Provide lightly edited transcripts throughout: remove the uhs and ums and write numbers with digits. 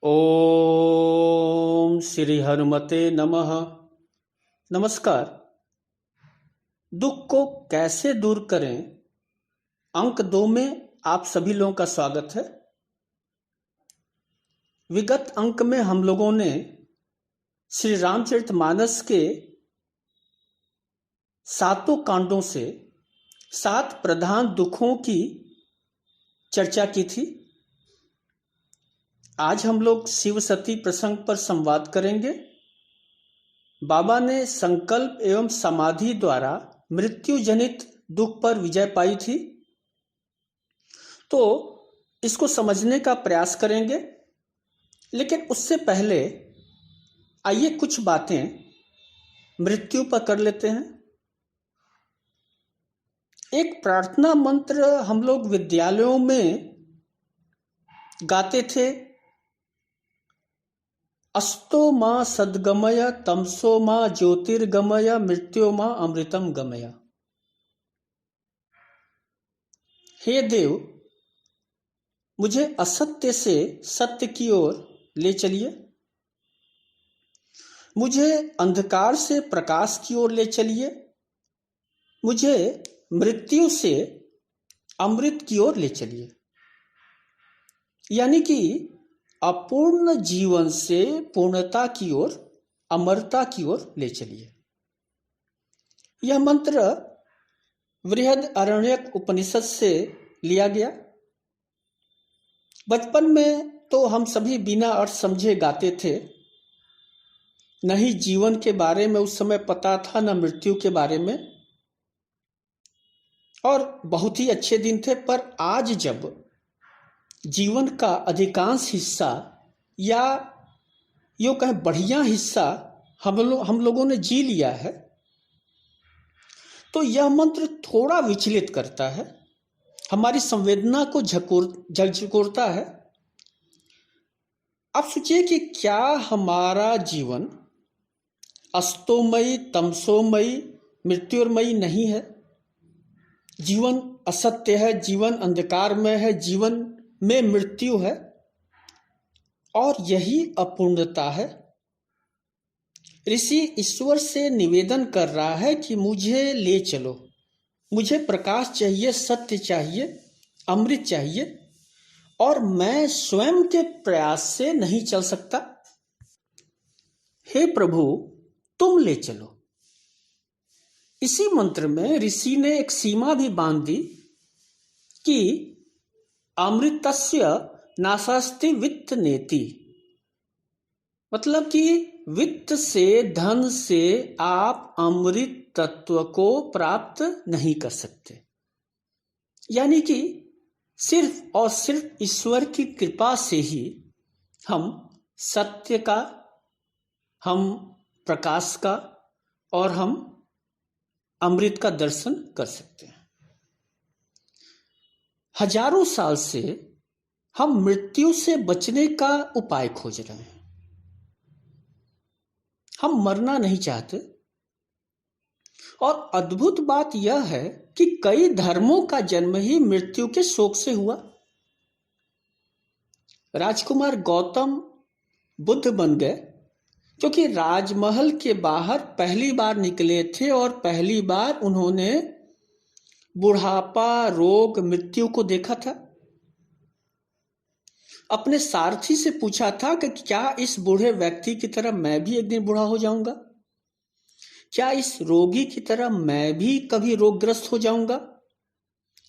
ओम श्री हनुमते नमः। नमस्कार। दुख को कैसे दूर करें, अंक 2 में आप सभी लोगों का स्वागत है। विगत अंक में हम लोगों ने श्री रामचरितमानस के 7 कांडों से 7 प्रधान दुखों की चर्चा की थी। आज हम लोग शिव सती प्रसंग पर संवाद करेंगे। बाबा ने संकल्प एवं समाधि द्वारा मृत्यु जनित दुख पर विजय पाई थी, तो इसको समझने का प्रयास करेंगे। लेकिन उससे पहले आइए कुछ बातें मृत्यु पर कर लेते हैं। एक प्रार्थना मंत्र हम लोग विद्यालयों में गाते थे, अस्तो मां सद्गमय तमसो मां ज्योतिर्गमय मृत्यो मां अमृतम गमय। हे देव, मुझे असत्य से सत्य की ओर ले चलिए, मुझे अंधकार से प्रकाश की ओर ले चलिए, मुझे मृत्यु से अमृत की ओर ले चलिए। यानी कि अपूर्ण जीवन से पूर्णता की ओर, अमरता की ओर ले चलिए। यह मंत्र बृहदारण्यक उपनिषद से लिया गया। बचपन में तो हम सभी बिना अर्थ समझे गाते थे। न ही जीवन के बारे में उस समय पता था, न मृत्यु के बारे में, और बहुत ही अच्छे दिन थे। पर आज जब जीवन का अधिकांश हिस्सा, या यूँ कहें बढ़िया हिस्सा हम लोगों ने जी लिया है, तो यह मंत्र थोड़ा विचलित करता है, हमारी संवेदना को झकझोरता है। अब सोचिए कि क्या हमारा जीवन अस्तोमयी, तमसोमयी, मृत्युर्मयी नहीं है? जीवन असत्य है, जीवन अंधकार में है, जीवन में मृत्यु है, और यही अपूर्णता है। ऋषि ईश्वर से निवेदन कर रहा है कि मुझे ले चलो, मुझे प्रकाश चाहिए, सत्य चाहिए, अमृत चाहिए, और मैं स्वयं के प्रयास से नहीं चल सकता। हे प्रभु, तुम ले चलो। इसी मंत्र में ऋषि ने एक सीमा भी बांध दी कि अमृतस्य नाशास्ति वित्त नेति, मतलब कि वित्त से, धन से आप अमृत तत्व को प्राप्त नहीं कर सकते। यानी कि सिर्फ और सिर्फ ईश्वर की कृपा से ही हम सत्य का, हम प्रकाश का, और हम अमृत का दर्शन कर सकते हैं। हजारों साल से हम मृत्यु से बचने का उपाय खोज रहे हैं। हम मरना नहीं चाहते, और अद्भुत बात यह है कि कई धर्मों का जन्म ही मृत्यु के शोक से हुआ। राजकुमार गौतम बुद्ध बन गए क्योंकि राजमहल के बाहर पहली बार निकले थे, और पहली बार उन्होंने बुढ़ापा, रोग, मृत्यु को देखा था। अपने सारथी से पूछा था कि क्या इस बूढ़े व्यक्ति की तरह मैं भी एक दिन बूढ़ा हो जाऊंगा? क्या इस रोगी की तरह मैं भी कभी रोगग्रस्त हो जाऊंगा?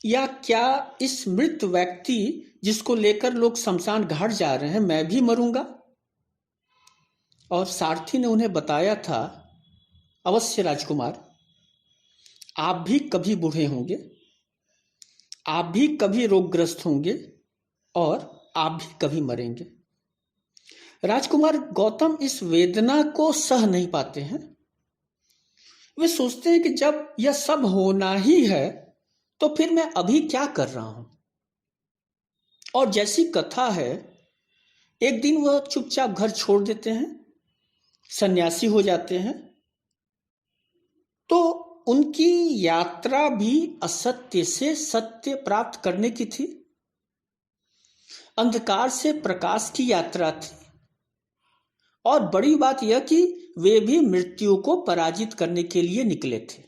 या क्या इस मृत व्यक्ति जिसको लेकर लोग शमशान घाट जा रहे हैं, मैं भी मरूंगा? और सारथी ने उन्हें बताया था, अवश्य राजकुमार, आप भी कभी बूढ़े होंगे, आप भी कभी रोगग्रस्त होंगे, और आप भी कभी मरेंगे। राजकुमार गौतम इस वेदना को सह नहीं पाते हैं। वे सोचते हैं कि जब यह सब होना ही है, तो फिर मैं अभी क्या कर रहा हूं? और जैसी कथा है, एक दिन वह चुपचाप घर छोड़ देते हैं, सन्यासी हो जाते हैं। तो उनकी यात्रा भी असत्य से सत्य प्राप्त करने की थी, अंधकार से प्रकाश की यात्रा थी। और बड़ी बात यह कि वे भी मृत्यु को पराजित करने के लिए निकले थे,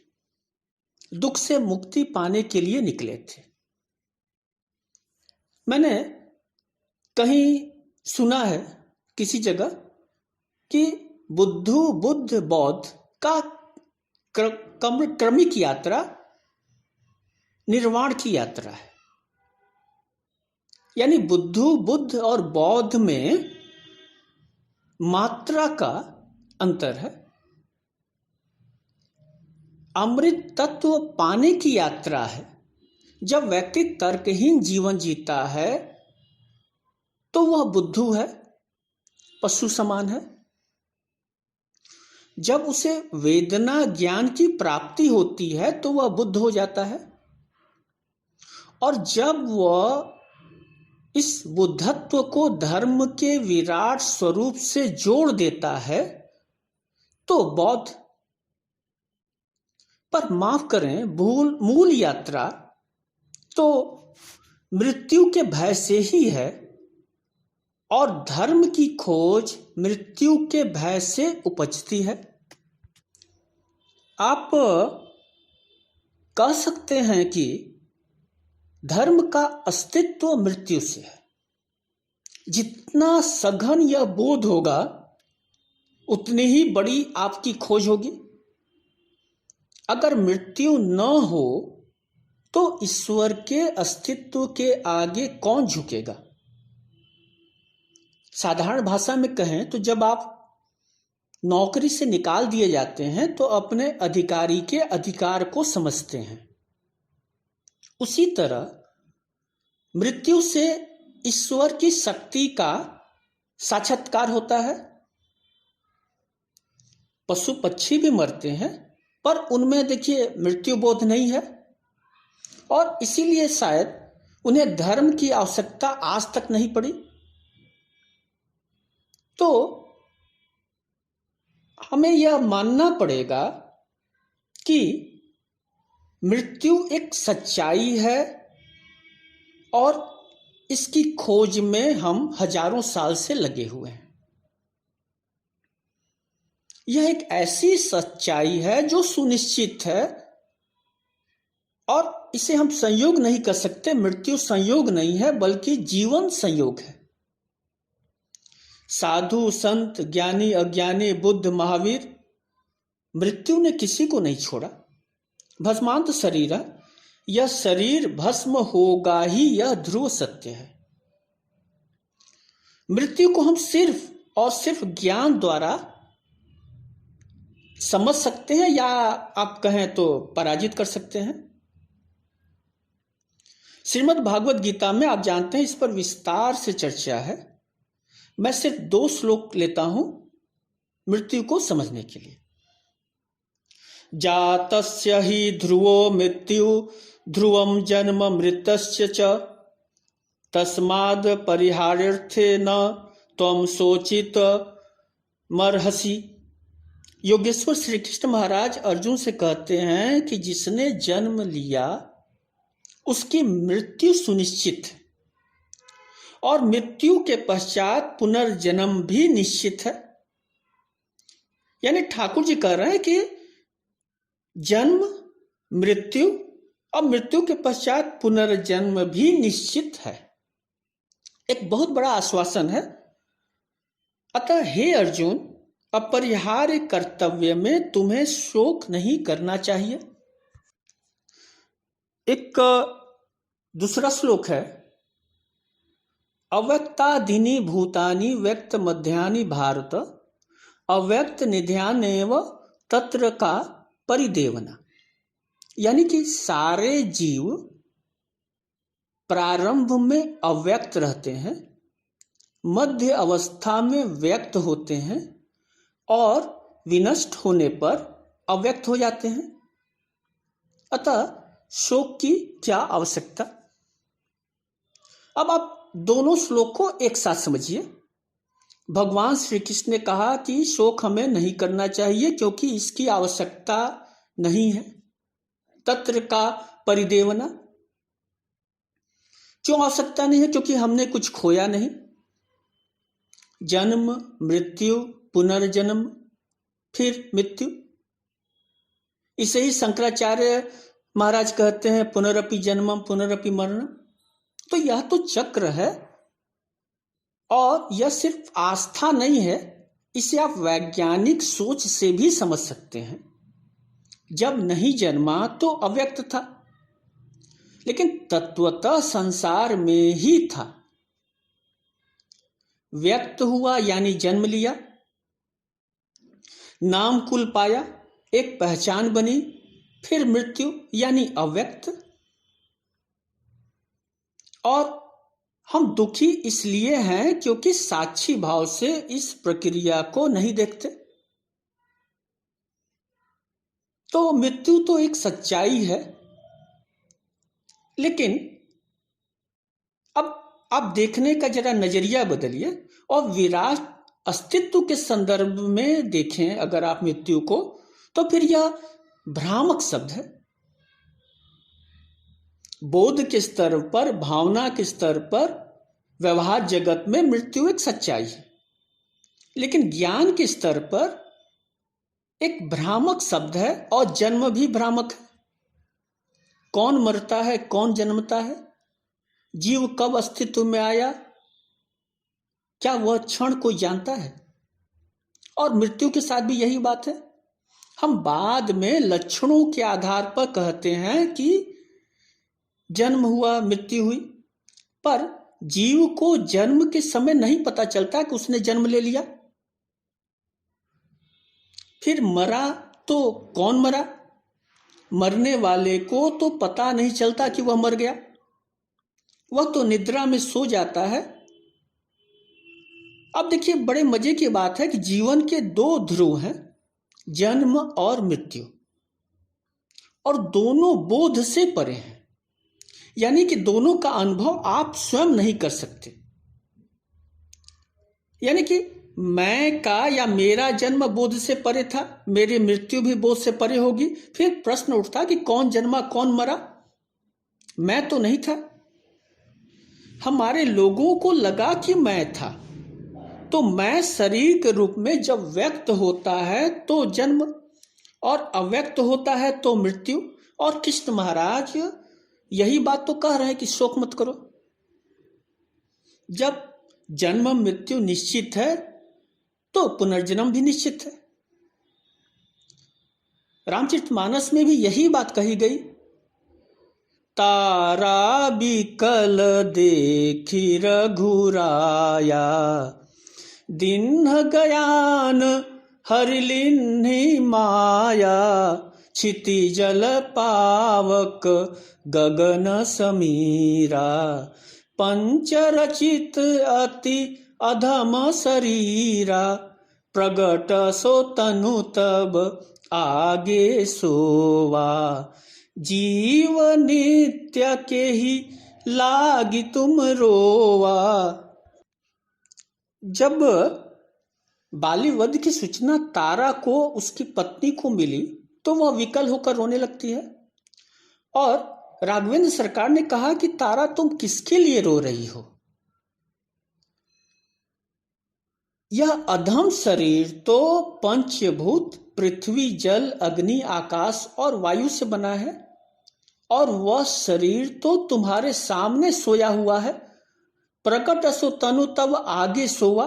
दुख से मुक्ति पाने के लिए निकले थे। मैंने कहीं सुना है किसी जगह कि बुद्ध बौद्ध का क्रमिक यात्रा निर्वाण की यात्रा है। यानी बुद्ध और बौद्ध में मात्रा का अंतर है। अमृत तत्व पाने की यात्रा है। जब व्यक्ति तर्कहीन जीवन जीता है तो वह बुद्धू है, पशु समान है। जब उसे वेदना ज्ञान की प्राप्ति होती है तो वह बुद्ध हो जाता है, और जब वह इस बुद्धत्व को धर्म के विराट स्वरूप से जोड़ देता है तो बौद्ध। पर माफ करें, मूल यात्रा तो मृत्यु के भय से ही है, और धर्म की खोज मृत्यु के भय से उपजती है। आप कह सकते हैं कि धर्म का अस्तित्व मृत्यु से है। जितना सघन यह बोध होगा उतनी ही बड़ी आपकी खोज होगी। अगर मृत्यु न हो तो ईश्वर के अस्तित्व के आगे कौन झुकेगा? साधारण भाषा में कहें तो जब आप नौकरी से निकाल दिए जाते हैं तो अपने अधिकारी के अधिकार को समझते हैं। उसी तरह मृत्यु से ईश्वर की शक्ति का साक्षात्कार होता है। पशु पक्षी भी मरते हैं पर उनमें देखिए मृत्यु बोध नहीं है, और इसीलिए शायद उन्हें धर्म की आवश्यकता आज तक नहीं पड़ी। तो हमें यह मानना पड़ेगा कि मृत्यु एक सच्चाई है और इसकी खोज में हम हजारों साल से लगे हुए हैं। यह एक ऐसी सच्चाई है जो सुनिश्चित है और इसे हम संयोग नहीं कर सकते। मृत्यु संयोग नहीं है बल्कि जीवन संयोग है। साधु संत ज्ञानी अज्ञानी बुद्ध महावीर, मृत्यु ने किसी को नहीं छोड़ा। भस्मांत शरीर, यह शरीर भस्म होगा ही, यह ध्रुव सत्य है। मृत्यु को हम सिर्फ और सिर्फ ज्ञान द्वारा समझ सकते हैं या आप कहें तो पराजित कर सकते हैं। श्रीमद् भागवत गीता में आप जानते हैं इस पर विस्तार से चर्चा है। मैं सिर्फ 2 श्लोक लेता हूं मृत्यु को समझने के लिए। जातस्य हि ध्रुवो मृत्यु ध्रुवम जन्म मृतस्य च तस्माद् परिहार्थे न त्वं शोचित मर्हसि। योगेश्वर श्री कृष्ण महाराज अर्जुन से कहते हैं कि जिसने जन्म लिया उसकी मृत्यु सुनिश्चित है और मृत्यु के पश्चात पुनर्जन्म भी निश्चित है। यानी ठाकुर जी कह रहे हैं कि जन्म मृत्यु और मृत्यु के पश्चात पुनर्जन्म भी निश्चित है। एक बहुत बड़ा आश्वासन है। अतः हे अर्जुन, अपरिहार्य कर्तव्य में तुम्हें शोक नहीं करना चाहिए। एक दूसरा श्लोक है, अव्यक्तादीनि भूतानि व्यक्त मध्यानि भारत अव्यक्त निध्यानेव तत्र का परिदेवना। यानी कि सारे जीव प्रारंभ में अव्यक्त रहते हैं, मध्य अवस्था में व्यक्त होते हैं और विनष्ट होने पर अव्यक्त हो जाते हैं। अतः शोक की क्या आवश्यकता। अब आप दोनों श्लोक को एक साथ समझिए। भगवान श्री कृष्ण ने कहा कि शोक हमें नहीं करना चाहिए क्योंकि इसकी आवश्यकता नहीं है। तत्र का परिदेवना, क्यों आवश्यकता नहीं है? क्योंकि हमने कुछ खोया नहीं। जन्म मृत्यु पुनर्जन्म, फिर मृत्यु। इसे ही शंकराचार्य महाराज कहते हैं पुनरपि जन्मम पुनरपि मरणम। तो यह तो चक्र है, और यह सिर्फ आस्था नहीं है, इसे आप वैज्ञानिक सोच से भी समझ सकते हैं। जब नहीं जन्मा तो अव्यक्त था, लेकिन तत्वतः संसार में ही था। व्यक्त हुआ यानी जन्म लिया, नाम कुल पाया, एक पहचान बनी, फिर मृत्यु यानी अव्यक्त। और हम दुखी इसलिए हैं क्योंकि साक्षी भाव से इस प्रक्रिया को नहीं देखते। तो मृत्यु तो एक सच्चाई है, लेकिन अब आप देखने का जरा नजरिया बदलिए और विराट अस्तित्व के संदर्भ में देखें अगर आप मृत्यु को, तो फिर यह भ्रामक शब्द है। बोध के स्तर पर, भावना के स्तर पर, व्यवहार जगत में मृत्यु एक सच्चाई है, लेकिन ज्ञान के स्तर पर एक भ्रामक शब्द है, और जन्म भी भ्रामक है। कौन मरता है, कौन जन्मता है, जीव कब अस्तित्व में आया, क्या वह क्षण कोई जानता है? और मृत्यु के साथ भी यही बात है। हम बाद में लक्षणों के आधार पर कहते हैं कि जन्म हुआ, मृत्यु हुई, पर जीव को जन्म के समय नहीं पता चलता कि उसने जन्म ले लिया। फिर मरा तो कौन मरा? मरने वाले को तो पता नहीं चलता कि वह मर गया, वह तो निद्रा में सो जाता है। अब देखिए, बड़े मजे की बात है कि जीवन के दो ध्रुव हैं, जन्म और मृत्यु, और दोनों बोध से परे हैं, यानी कि दोनों का अनुभव आप स्वयं नहीं कर सकते। यानी कि मैं का या मेरा जन्म बोध से परे था, मेरी मृत्यु भी बोध से परे होगी। फिर प्रश्न उठता कि कौन जन्मा, कौन मरा? मैं तो नहीं था। हमारे लोगों को लगा कि मैं था, तो मैं शरीर के रूप में जब व्यक्त होता है तो जन्म, और अव्यक्त होता है तो मृत्यु। और कृष्ण महाराज यही बात तो कह रहे हैं कि शोक मत करो। जब जन्म मृत्यु निश्चित है तो पुनर्जन्म भी निश्चित है। रामचरितमानस में भी यही बात कही गई। तारा बिकल देखी रघुराया, दिन गयान हरिलिन्हि माया, क्षिति जल पावक गगन समीरा, पंचरचित अति अधम शरीरा, प्रगट सो तनु तब आगे सोवा, जीव नित्य के ही लागी तुम रोवा। जब बालीवध की सूचना तारा को उसकी पत्नी को मिली तो वह विकल होकर रोने लगती है, और राघवेंद्र सरकार ने कहा कि तारा तुम किसके लिए रो रही हो? यह अधम शरीर तो पंचभूत पृथ्वी जल अग्नि आकाश और वायु से बना है, और वह शरीर तो तुम्हारे सामने सोया हुआ है। प्रकट सो तनु तब आगे सोवा।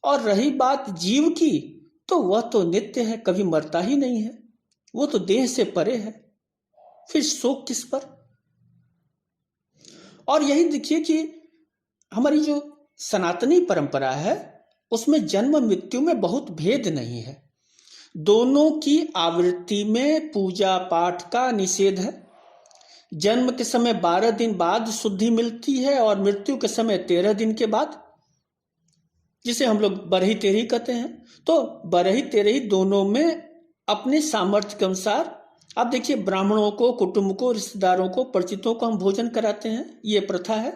और रही बात जीव की, तो वह तो नित्य है, कभी मरता ही नहीं है, वो तो देह से परे है, फिर शोक किस पर? और यही देखिए कि हमारी जो सनातनी परंपरा है उसमें जन्म मृत्यु में बहुत भेद नहीं है। दोनों की आवृत्ति में पूजा पाठ का निषेध है। जन्म के समय 12 दिन बाद शुद्धि मिलती है, और मृत्यु के समय 13 दिन के बाद, जिसे हम लोग बरही तेरही कहते हैं। तो बरही तेरही दोनों में अपने सामर्थ्य के अनुसार, अब देखिए, ब्राह्मणों को, कुटुंब को, रिश्तेदारों को, परिचितों को हम भोजन कराते हैं, ये प्रथा है।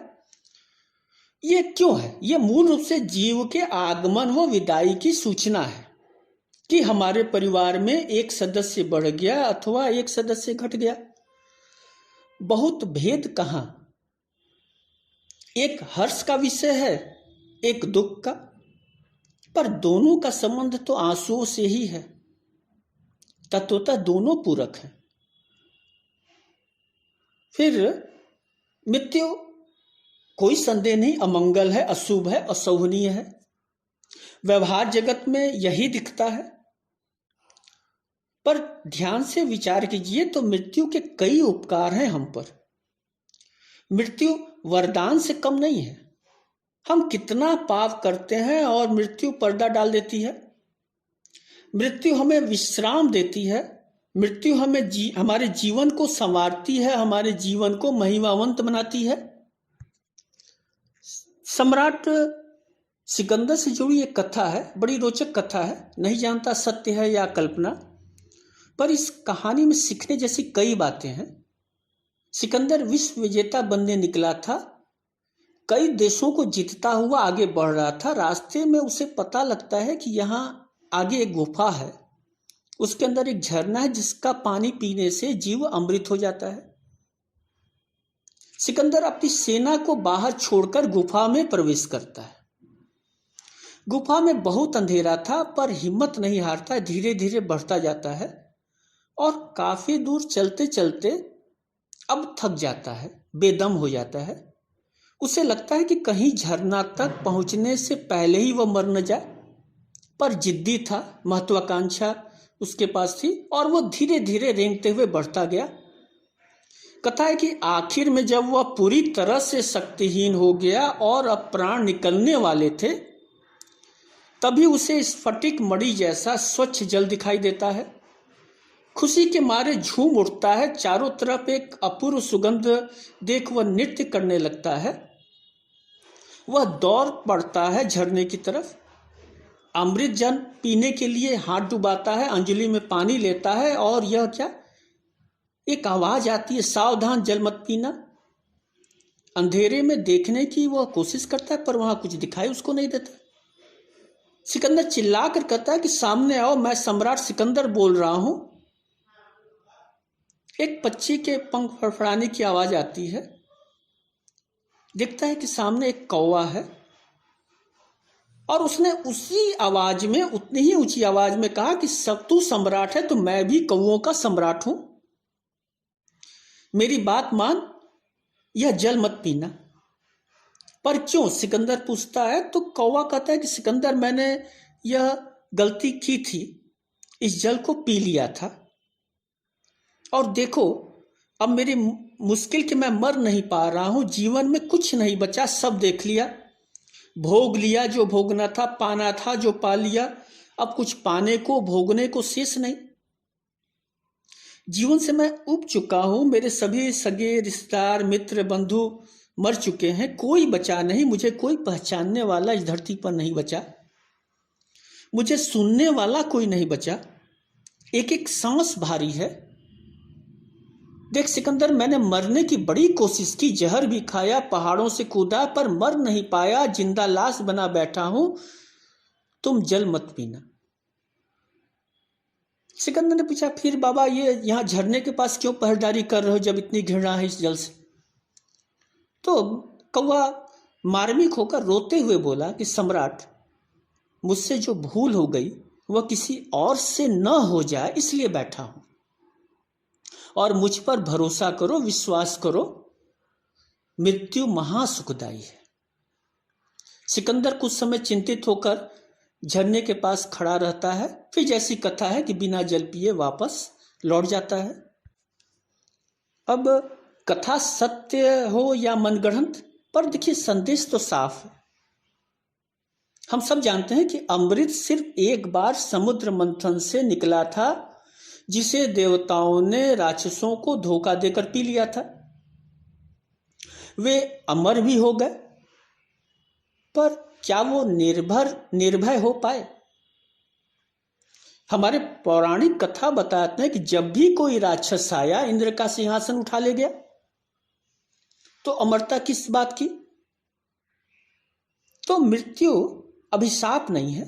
ये क्यों है? ये मूल रूप से जीव के आगमन व विदाई की सूचना है कि हमारे परिवार में एक सदस्य बढ़ गया अथवा एक सदस्य घट गया। बहुत भेद कहां? एक हर्ष का विषय है, एक दुख का। पर दोनों का संबंध तो आंसुओं से ही है। तत्वतः दोनों पूरक हैं। फिर मृत्यु कोई संदेह नहीं अमंगल है, अशुभ है, असहनीय है। व्यवहार जगत में यही दिखता है। पर ध्यान से विचार कीजिए तो मृत्यु के कई उपकार हैं हम पर। मृत्यु वरदान से कम नहीं है। हम कितना पाप करते हैं और मृत्यु पर्दा डाल देती है। मृत्यु हमें विश्राम देती है। मृत्यु हमें हमारे जीवन को संवारती है, हमारे जीवन को महिमावंत बनाती है। सम्राट सिकंदर से जुड़ी एक कथा है, बड़ी रोचक कथा है। नहीं जानता सत्य है या कल्पना, पर इस कहानी में सीखने जैसी कई बातें हैं। सिकंदर विश्व विजेता बनने निकला था। कई देशों को जीतता हुआ आगे बढ़ रहा था। रास्ते में उसे पता लगता है कि यहाँ आगे एक गुफा है, उसके अंदर एक झरना है जिसका पानी पीने से जीव अमृत हो जाता है। सिकंदर अपनी सेना को बाहर छोड़कर गुफा में प्रवेश करता है। गुफा में बहुत अंधेरा था, पर हिम्मत नहीं हारता, धीरे धीरे बढ़ता जाता है और काफी दूर चलते चलते अब थक जाता है, बेदम हो जाता है। उसे लगता है कि कहीं झरना तक पहुंचने से पहले ही वह मर न जाए, पर जिद्दी था, महत्वाकांक्षा उसके पास थी और वो धीरे धीरे रेंगते हुए बढ़ता गया। कथा है कि आखिर में जब वह पूरी तरह से शक्तिहीन हो गया और अब प्राण निकलने वाले थे, तभी उसे स्फटिक मणि जैसा स्वच्छ जल दिखाई देता है। खुशी के मारे झूम उठता है। चारों तरफ एक अपूर्व सुगंध देख वह नृत्य करने लगता है। वह दौड़ पड़ता है झरने की तरफ, अमृत जल पीने के लिए हाथ डुबाता है, अंजलि में पानी लेता है और यह क्या, एक आवाज आती है, सावधान जल मत पीना। अंधेरे में देखने की वह कोशिश करता है, पर वहां कुछ दिखाई उसको नहीं देता। सिकंदर चिल्लाकर कहता है कि सामने आओ, मैं सम्राट सिकंदर बोल रहा हूं। एक पक्षी के पंख फड़फड़ाने की आवाज आती है। देखता है कि सामने एक कौवा है और उसने उसी आवाज में, उतनी ही ऊंची आवाज में कहा कि सब तू सम्राट है तो मैं भी कौवों का सम्राट हूं, मेरी बात मान, यह जल मत पीना। पर क्यों, सिकंदर पूछता है। तो कौवा कहता है कि सिकंदर, मैंने यह गलती की थी, इस जल को पी लिया था और देखो अब मेरी मुश्किल कि मैं मर नहीं पा रहा हूं, जीवन में कुछ नहीं बचा, सब देख लिया, भोग लिया जो भोगना था, पाना था जो पा लिया, अब कुछ पाने को भोगने को शेष नहीं। जीवन से मैं उब चुका हूं, मेरे सभी सगे रिश्तेदार मित्र बंधु मर चुके हैं, कोई बचा नहीं, मुझे कोई पहचानने वाला इस धरती पर नहीं बचा, मुझे सुनने वाला कोई नहीं बचा, एक एक सांस भारी है। देख सिकंदर, मैंने मरने की बड़ी कोशिश की, जहर भी खाया, पहाड़ों से कूदा, पर मर नहीं पाया, जिंदा लाश बना बैठा हूं, तुम जल मत पीना। सिकंदर ने पूछा, फिर बाबा ये यहां झरने के पास क्यों पहरेदारी कर रहे हो जब इतनी घृणा है इस जल से? तो कौवा मार्मिक होकर रोते हुए बोला कि सम्राट, मुझसे जो भूल हो गई वह किसी और से न हो जाए इसलिए बैठा हूं, और मुझ पर भरोसा करो, विश्वास करो, मृत्यु महासुखदायी है। सिकंदर कुछ समय चिंतित होकर झरने के पास खड़ा रहता है, फिर जैसी कथा है कि बिना जल पिए वापस लौट जाता है। अब कथा सत्य हो या मनगढ़ंत, पर देखिए संदेश तो साफ है। हम सब जानते हैं कि अमृत सिर्फ एक बार समुद्र मंथन से निकला था, जिसे देवताओं ने राक्षसों को धोखा देकर पी लिया था। वे अमर भी हो गए, पर क्या वो निर्भय हो पाए? हमारे पौराणिक कथा बताते हैं कि जब भी कोई राक्षस आया, इंद्र का सिंहासन उठा ले गया। तो अमरता किस बात की? तो मृत्यु अभिशाप नहीं है,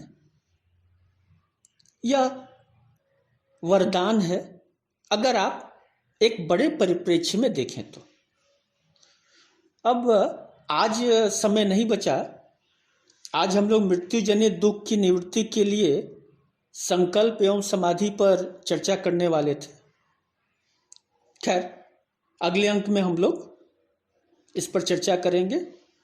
यह वरदान है, अगर आप एक बड़े परिप्रेक्ष्य में देखें तो। अब आज समय नहीं बचा, आज हम लोग मृत्युजन्य दुख की निवृत्ति के लिए संकल्प एवं समाधि पर चर्चा करने वाले थे। खैर, अगले अंक में हम लोग इस पर चर्चा करेंगे।